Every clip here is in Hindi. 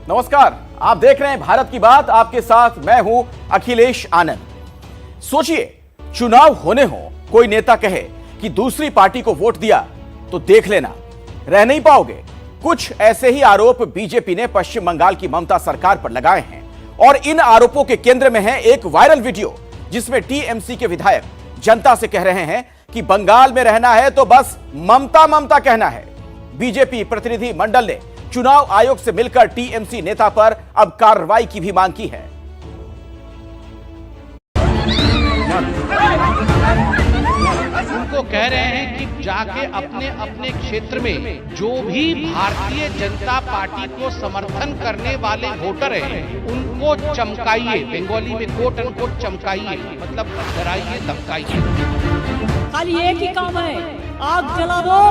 नमस्कार, आप देख रहे हैं भारत की बात। आपके साथ मैं हूं अखिलेश आनंद। सोचिए, चुनाव होने हो, कोई नेता कहे कि दूसरी पार्टी को वोट दिया तो देख लेना, रह नहीं पाओगे। कुछ ऐसे ही आरोप बीजेपी ने पश्चिम बंगाल की ममता सरकार पर लगाए हैं और इन आरोपों के केंद्र में है एक वायरल वीडियो जिसमें टीएमसी के विधायक जनता से कह रहे हैं कि बंगाल में रहना है तो बस ममता ममता कहना है। बीजेपी प्रतिनिधि मंडल ने चुनाव आयोग से मिलकर टीएमसी नेता पर अब कार्रवाई की भी मांग की है। उनको कह रहे हैं कि जाके अपने अपने क्षेत्र में जो भी भारतीय जनता पार्टी को समर्थन करने वाले वोटर हैं उनको चमकाइए। बंगाली में कोट अनकोट चमकाइए, मतलब डराइए, धमकाइए। खाली एक ही काम है, आग जला दो,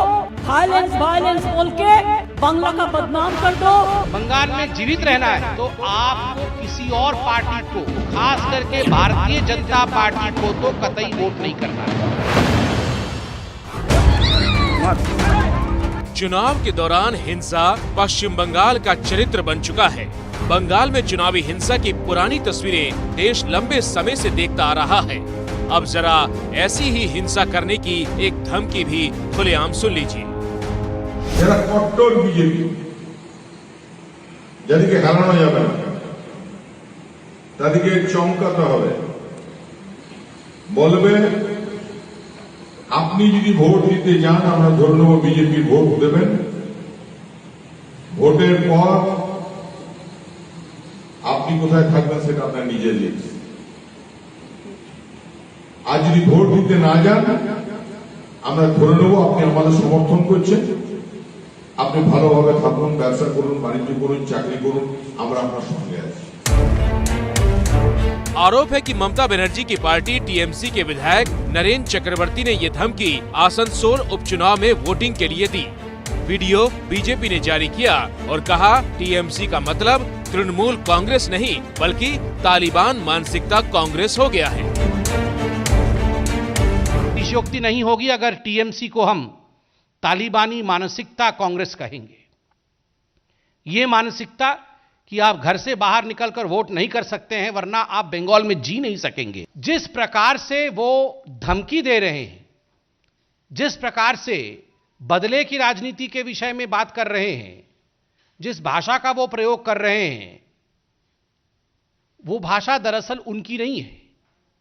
वायलेंस बोल के बांग्ला का बदनाम कर दो। बंगाल में जीवित रहना है तो आपको किसी और पार्टी को, खास करके भारतीय जनता पार्टी को तो कतई वोट नहीं करना है। चुनाव के दौरान हिंसा पश्चिम बंगाल का चरित्र बन चुका है। बंगाल में चुनावी हिंसा की पुरानी तस्वीरें देश लंबे समय से देखता आ रहा है। अब जरा ऐसी ही हिंसा करने की एक धमकी भी खुलेआम सुन लीजिए। যারা কট্টর বিজেপি, যাদেরকে হারানো যাবে না, তাদেরকে চমকাতে হবে। বলবে আপনি যদি ভোট দিতে যান, আমরা ধরে নেব বিজেপির ভোট দেবেন। ভোটের পর আপনি কোথায় থাকবেন সেটা আপনার নিজের ইচ্ছে। আর যদি ভোট দিতে না যান, আমরা ধরে নেব আপনি আমাদের সমর্থন করছেন। আপনি ভালোভাবে থাকুন, ব্যবসা করুন, বাণিজ্য করুন, চাকরি করুন, আমরা আপনার সঙ্গে আছি। आरोप है कि ममता बनर्जी की पार्टी टीएमसी के विधायक नरेंद्र चक्रवर्ती ने ये धमकी आसनसोल उपचुनाव में वोटिंग के लिए दी। वीडियो बीजेपी ने जारी किया और कहा टीएमसी का मतलब तृणमूल कांग्रेस नहीं बल्कि तालिबान मानसिकता कांग्रेस हो गया है। अतिशयोक्ति नहीं होगी अगर टीएमसी को हम तालिबानी मानसिकता कांग्रेस कहेंगे। ये मानसिकता कि आप घर से बाहर निकलकर वोट नहीं कर सकते हैं वरना आप बंगाल में जी नहीं सकेंगे। जिस प्रकार से वो धमकी दे रहे हैं, जिस प्रकार से बदले की राजनीति के विषय में बात कर रहे हैं, जिस भाषा का वो प्रयोग कर रहे हैं, वो भाषा दरअसल उनकी नहीं है,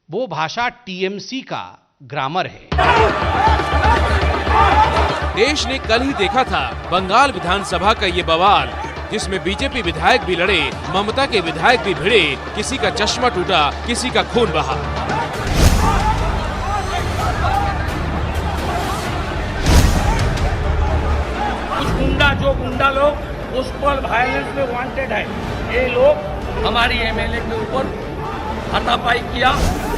वो भाषा टीएमसी का ग्रामर है। देश ने कल ही देखा था बंगाल विधानसभा का ये बवाल, जिसमें बीजेपी विधायक भी लड़े, ममता के विधायक भी भिड़े, किसी का चश्मा टूटा, किसी का खून बहा। कुछ गुंडा लोग उस पर वायलेंस में वांटेड है। ये लोग हमारी एमएलए के ऊपर हाथापाई किया।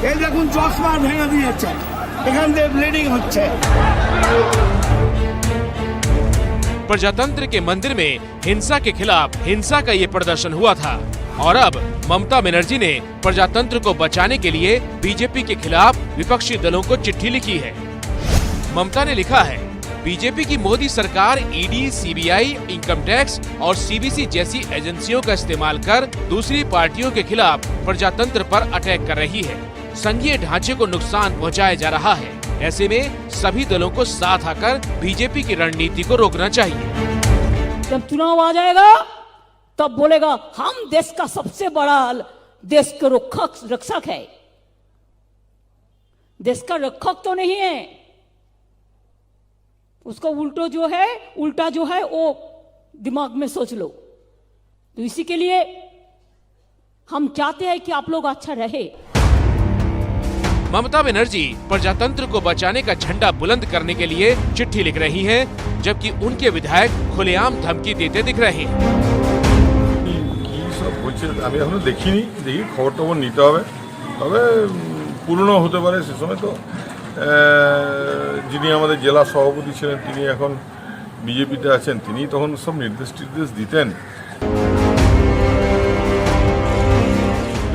এই দেখুন চশমা ভেঙে দিয়েছে, এখান থেকে ব্লিডিং হচ্ছে। प्रजातंत्र के मंदिर में हिंसा के खिलाफ हिंसा का ये प्रदर्शन हुआ था और अब ममता बनर्जी ने प्रजातंत्र को बचाने के लिए बीजेपी के खिलाफ विपक्षी दलों को चिट्ठी लिखी है। ममता ने लिखा है, बीजेपी की मोदी सरकार ईडी, सीबीआई, इनकम टैक्स और सीबीसी जैसी एजेंसियों का इस्तेमाल कर दूसरी पार्टियों के खिलाफ प्रजातंत्र पर अटैक कर रही है। संघीय ढांचे को नुकसान पहुंचाया जा रहा है। ऐसे में सभी दलों को साथ आकर बीजेपी की रणनीति को रोकना चाहिए। जब चुनाव आ जाएगा तब बोलेगा हम देश का सबसे बड़ा देश के रक्षक है। देश का रक्षक तो नहीं है, उसको उल्टा जो है वो दिमाग में सोच लो। तो इसी के लिए हम चाहते हैं कि आप लोग अच्छा रहे। ममता बनर्जी प्रजातंत्र को बचाने का झंडा बुलंद करने के लिए चिट्ठी लिख रही हैं, जबकि उनके विधायक खुलेआम धमकी देते दिख रहे हैं। আমি এখনো দেখিনি, দেখি খবর নিতে হবে। তবে পুরনো হতে পারে, সে সময় তো যিনি আমাদের জেলা সভাপতি ছিলেন তিনি এখন বিজেপিতে আছেন, তিনি তখন সব নির্দেশ দিতেন।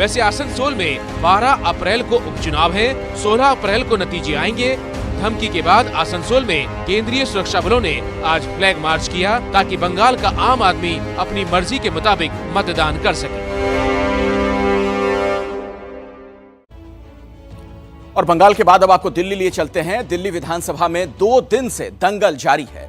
वैसे आसनसोल में 12 अप्रैल को उपचुनाव है, 16 अप्रैल को नतीजे आएंगे। धमकी के बाद आसनसोल में केंद्रीय सुरक्षा बलों ने आज फ्लैग मार्च किया ताकि बंगाल का आम आदमी अपनी मर्जी के मुताबिक मतदान कर सके। और बंगाल के बाद अब आपको दिल्ली लिए चलते हैं। दिल्ली विधानसभा में 2 दिन से दंगल जारी है।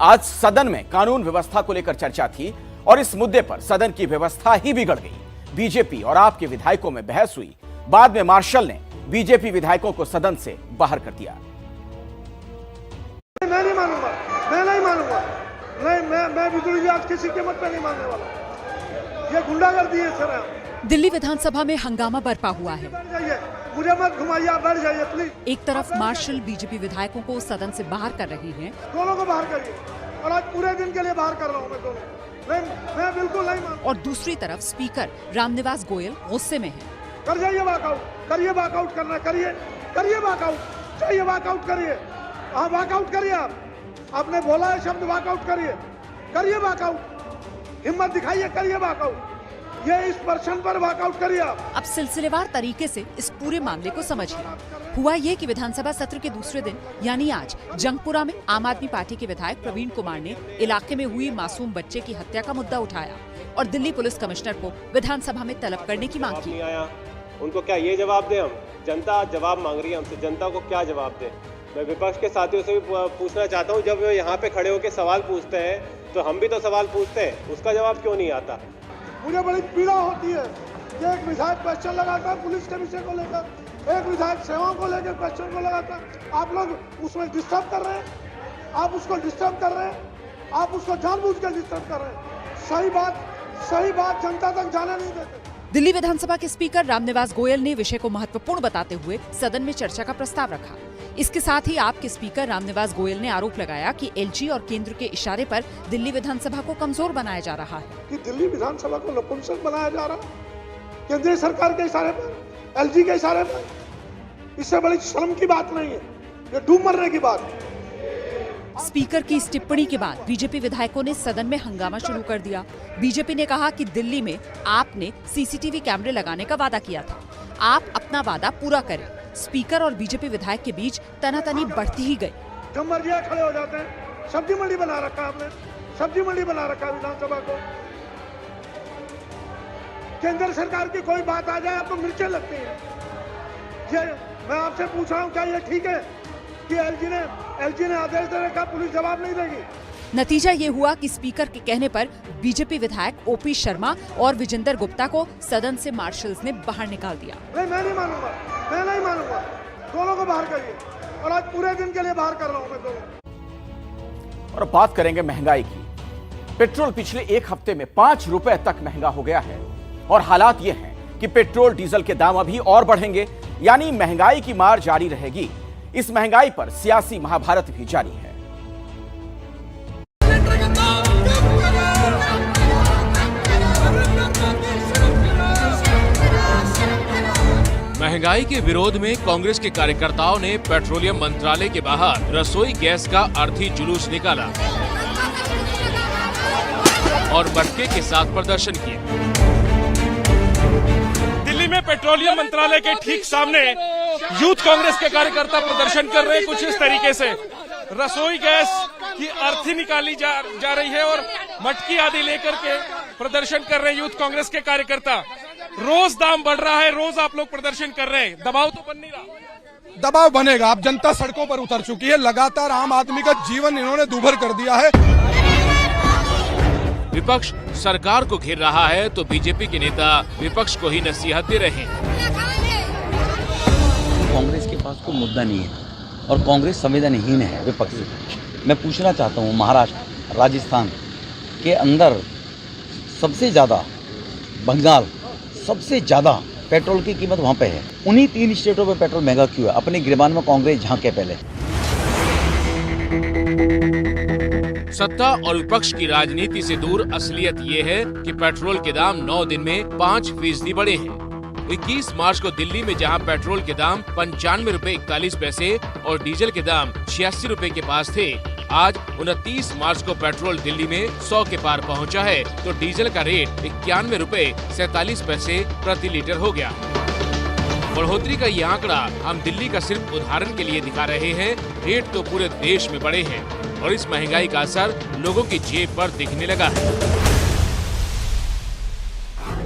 आज सदन में कानून व्यवस्था को लेकर चर्चा थी और इस मुद्दे पर सदन की व्यवस्था ही बिगड़ गई। बीजेपी और आप के विधायकों में बहस हुई। बाद में मार्शल ने बीजेपी विधायकों को सदन से बाहर कर दिया। मैं नहीं मानूंगा, मैं नहीं मानूंगा, मैं बिजली आज किसी कीमत पे नहीं मानने वाला। ये गुंडागर्दी है सर। दिल्ली विधानसभा में हंगामा बरपा हुआ है। बैठ जाइए, मुझे मत घुमाइए, आप बैठ जाइए प्लीज। एक तरफ मार्शल बीजेपी विधायकों को सदन से बाहर कर रही हैं, दोनों को बाहर करिए और आज पूरे दिन के लिए बाहर कर रहा हूँ मैं दोनों। मैं बिल्कुल नहीं मानूंगा। और दूसरी तरफ स्पीकर रामनिवास गोयल गुस्से में हैं। कर जाइए वॉकआउट, करिए वॉकआउट करना, करिए वॉकआउट, चाहिए वॉकआउट करिए। हाँ वॉकआउट करिए। आपने बोला है शब्द वॉकआउट करिए वॉकआउट, हिम्मत दिखाइए, करिए वॉकआउट। ये इस पर्सन पर वॉकआउट करिए आप। अब सिलसिलेवार तरीके से इस पूरे मामले को समझिए। हुआ ये कि विधानसभा सत्र के दूसरे दिन यानी आज जंगपुरा में आम आदमी पार्टी के विधायक प्रवीण कुमार ने इलाके में हुई मासूम बच्चे की हत्या का मुद्दा उठाया और दिल्ली पुलिस कमिश्नर को विधानसभा में तलब करने की मांग की। उनको क्या ये जवाब दे? हम जनता जवाब मांग रही है हमसे, जनता को क्या जवाब दे? मैं विपक्ष के साथियों से भी पूछना चाहता हूँ, जब वे यहाँ पे खड़े होकर सवाल पूछते हैं तो हम भी तो सवाल पूछते हैं, उसका जवाब क्यों नहीं आता? मुझे बड़ी पीड़ा होती है कि एक विधायक क्वेश्चन लगाता है पुलिस के विषय को लेकर, एक विधायक सेवाओं को लेकर क्वेश्चन को लगाता है। आप लोग उसमें डिस्टर्ब कर रहे हैं, आप उसको डिस्टर्ब कर रहे हैं, आप उसको जानबूझ कर डिस्टर्ब कर रहे हैं। सही बात जनता तक जाने नहीं देते। दिल्ली विधानसभा के स्पीकर रामनिवास गोयल ने विषय को महत्वपूर्ण बताते हुए सदन में चर्चा का प्रस्ताव रखा। इसके साथ ही आप के स्पीकर रामनिवास गोयल ने आरोप लगाया कि एलजी और केंद्र के इशारे पर दिल्ली विधानसभा को कमजोर बनाया जा रहा है। कि दिल्ली विधानसभा को नपुंसक बनाया जा रहा है केंद्रीय सरकार के इशारे पर, एलजी के इशारे पर। इससे बड़ी शर्म की बात नहीं है, ये डूब मरने की बात है। स्पीकर की इस टिप्पणी के बाद बीजेपी विधायकों ने सदन में हंगामा शुरू कर दिया। बीजेपी ने कहा कि दिल्ली में आपने सीसीटीवी कैमरे लगाने का वादा किया था, आप अपना वादा पूरा करें। स्पीकर और बीजेपी विधायक के बीच तनातनी बढ़ती ही गई। जब मर्जी खड़े हो जाते हैं। सब्जी मंडी बना रखा आपने, सब्जी मंडी बना रखा विधानसभा को। केंद्र सरकार की कोई बात आ जाए आपको मिर्चें लगती हैं। ये मैं आपसे पूछ रहा हूँ, क्या ये ठीक है कि एलजी ने आदेश दे रखा, पुलिस जवाब नहीं देगी? नतीजा ये हुआ कि स्पीकर के कहने पर बीजेपी विधायक ओपी शर्मा और विजेंद्र गुप्ता को सदन से मार्शल्स ने बाहर निकाल दिया। मैं नहीं मानूंगा, मैं नहीं मानूंगा। दोनों को बाहर करिए और आज पूरे दिन के लिए बाहर कर रहा हूँ मैं दोनों। और बात करेंगे महंगाई की। पेट्रोल पिछले 1 हफ्ते में 5 रुपए तक महंगा हो गया है और हालात ये हैं कि पेट्रोल डीजल के दाम अभी और बढ़ेंगे, यानी महंगाई की मार जारी रहेगी। इस महंगाई पर सियासी महाभारत भी जारी है। महंगाई के विरोध में कांग्रेस के कार्यकर्ताओं ने पेट्रोलियम मंत्रालय के बाहर रसोई गैस का अर्थी जुलूस निकाला और मटके के साथ प्रदर्शन किया। दिल्ली में पेट्रोलियम मंत्रालय के ठीक सामने यूथ कांग्रेस के कार्यकर्ता प्रदर्शन कर रहे हैं। कुछ इस तरीके से रसोई गैस की अर्थी निकाली जा रही है और मटकी आदि लेकर के प्रदर्शन कर रहे हैं यूथ कांग्रेस के कार्यकर्ता। रोज दाम बढ़ रहा है, रोज आप लोग प्रदर्शन कर रहे हैं, दबाव तो बन नहीं रहा? दबाव बनेगा। अब जनता सड़कों पर उतर चुकी है, लगातार आम आदमी का जीवन इन्होंने दूभर कर दिया है। विपक्ष सरकार को घेर रहा है तो बीजेपी के नेता विपक्ष को ही नसीहत दे रहे हैं। कांग्रेस के पास कोई मुद्दा नहीं है और कांग्रेस संवेदनहीन है विपक्ष से। मैं पूछना चाहता हूँ, महाराष्ट्र, राजस्थान के अंदर सबसे ज़्यादा, बंगाल सबसे ज़्यादा पेट्रोल की कीमत वहाँ पे है। उन्हीं 3 स्टेटों में पेट्रोल महंगा क्यों है? अपने गिरबान में कांग्रेस झांके पहले। सत्ता और विपक्ष की राजनीति से दूर असलियत ये है कि पेट्रोल के दाम 9 दिन में 5% बढ़े हैं। 21 मार्च को दिल्ली में जहां पेट्रोल के दाम 95 रुपए 41 पैसे और डीजल के दाम 86 रुपए के पास थे, आज 29 मार्च को पेट्रोल दिल्ली में 100 के पार पहुंचा है तो डीजल का रेट 91 रुपए 47 पैसे प्रति लीटर हो गया। बढ़ोतरी का ये आंकड़ा हम दिल्ली का सिर्फ उदाहरण के लिए दिखा रहे हैं। रेट तो पूरे देश में बढ़े हैं और इस महंगाई का असर लोगों की जेब पर दिखने लगा है।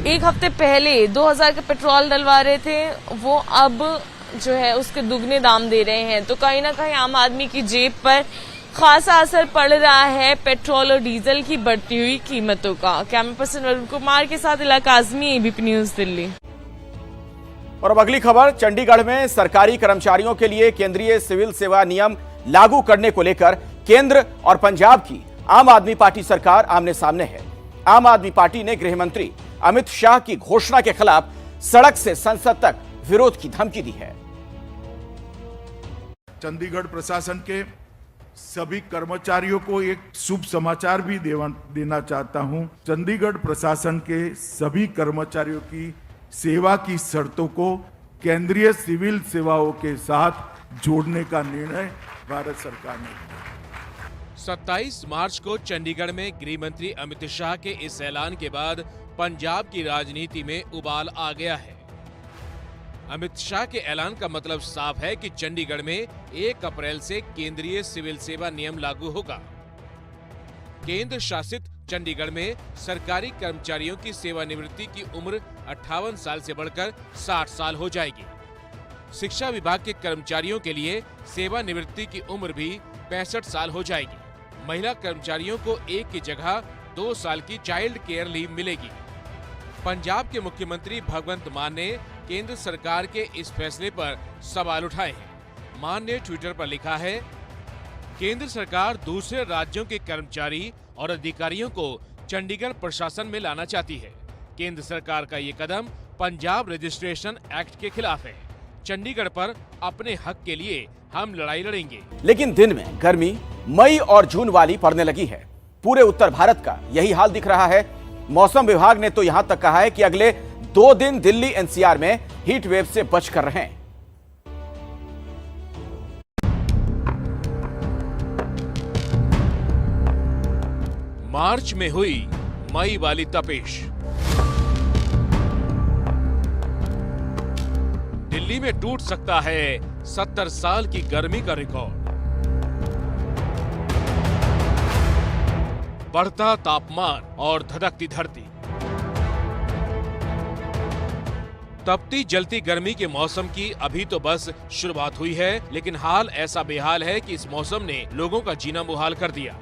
एक हफ्ते पहले 2000 का पेट्रोल डलवा रहे थे, वो अब जो है उसके दुगने दाम दे रहे हैं। तो कहीं ना कहीं आम आदमी की जेब पर खासा असर पड़ रहा है पेट्रोल और डीजल की बढ़ती हुई कीमतों का। कैमरा पर्सन वरुण कुमार के साथ इलाका आजमी, एबीपी न्यूज दिल्ली। और अब अगली खबर, चंडीगढ़ में सरकारी कर्मचारियों के लिए केंद्रीय सिविल सेवा नियम लागू करने को लेकर केंद्र और पंजाब की आम आदमी पार्टी सरकार आमने सामने है। आम आदमी पार्टी ने गृह मंत्री अमित शाह की घोषणा के खिलाफ सड़क से संसद तक विरोध की धमकी दी है। चंडीगढ़ प्रशासन के सभी कर्मचारियों को एक शुभ समाचार भी देना चाहता हूं। चंडीगढ़ प्रशासन के सभी कर्मचारियों की सेवा की शर्तों को केंद्रीय सिविल सेवाओं के साथ जोड़ने का निर्णय भारत सरकार ने लिया। 27 मार्च को चंडीगढ़ में गृह मंत्री अमित शाह के इस ऐलान के बाद पंजाब की राजनीति में उबाल आ गया है। अमित शाह के ऐलान का मतलब साफ है कि चंडीगढ़ में 1 अप्रैल से केंद्रीय सिविल सेवा नियम लागू होगा। केंद्र शासित चंडीगढ़ में सरकारी कर्मचारियों की सेवानिवृत्ति की उम्र 58 साल से बढ़कर 60 साल हो जाएगी। शिक्षा विभाग के कर्मचारियों के लिए सेवानिवृत्ति की उम्र भी 65 साल हो जाएगी। महिला कर्मचारियों को 1 की जगह 2 साल की चाइल्ड केयर लीव मिलेगी। पंजाब के मुख्यमंत्री भगवंत मान ने केंद्र सरकार के इस फैसले पर सवाल उठाए हैं। मान ने ट्विटर पर लिखा है, केंद्र सरकार दूसरे राज्यों के कर्मचारी और अधिकारियों को चंडीगढ़ प्रशासन में लाना चाहती है। केंद्र सरकार का ये कदम पंजाब रजिस्ट्रेशन एक्ट के खिलाफ है। चंडीगढ़ पर अपने हक के लिए हम लड़ाई लड़ेंगे। लेकिन दिन में गर्मी मई और जून वाली पड़ने लगी है। पूरे उत्तर भारत का यही हाल दिख रहा है। मौसम विभाग ने तो यहां तक कहा है कि अगले 2 दिन दिल्ली एनसीआर में हीट वेव से बचकर रहें। मार्च में हुई मई वाली तपिश। दिल्ली में टूट सकता है 70 साल की गर्मी का रिकॉर्ड। बढ़ता तापमान और धधकती धरती। तपती जलती गर्मी के मौसम की अभी तो बस शुरुआत हुई है, लेकिन हाल ऐसा बेहाल है कि इस मौसम ने लोगों का जीना मुहाल कर दिया।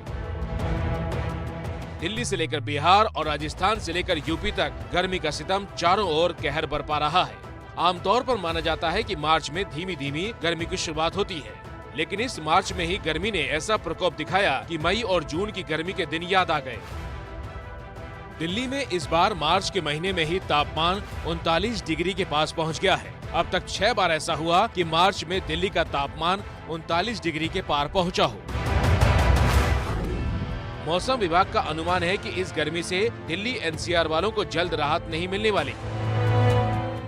दिल्ली से लेकर बिहार और राजस्थान से लेकर यूपी तक गर्मी का सितम चारों ओर कहर बरपा रहा है। आमतौर पर माना जाता है कि मार्च में धीमी धीमी गर्मी की शुरुआत होती है, लेकिन इस मार्च में ही गर्मी ने ऐसा प्रकोप दिखाया कि मई और जून की गर्मी के दिन याद आ गए। दिल्ली में इस बार मार्च के महीने में ही तापमान 39 डिग्री के पास पहुंच गया है। अब तक 6 बार ऐसा हुआ कि मार्च में दिल्ली का तापमान 39 डिग्री के पार पहुंचा हो। मौसम विभाग का अनुमान है कि इस गर्मी से दिल्ली एनसीआर वालों को जल्द राहत नहीं मिलने वाली,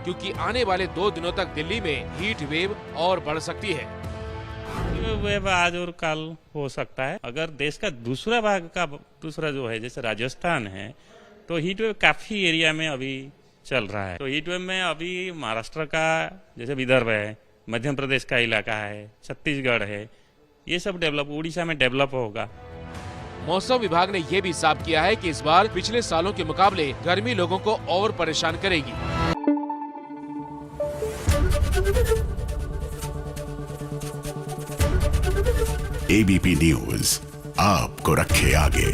क्योंकि आने वाले 2 दिनों तक दिल्ली में हीट वेव और बढ़ सकती है। वेव आज और कल हो सकता है। अगर देश का दूसरा भाग का दूसरा जो है जैसे राजस्थान है, तो हीट वेव काफी एरिया में अभी चल रहा है। तो हीट वेव में अभी महाराष्ट्र का जैसे विदर्भ है, मध्य प्रदेश का इलाका है, छत्तीसगढ़ है, ये सब डेवलप, उड़ीसा में डेवलप होगा। मौसम विभाग ने यह भी साफ किया है कि इस बार पिछले सालों के मुकाबले गर्मी लोगों को और परेशान करेगी। एबीपी न्यूज आपको रखे आगे।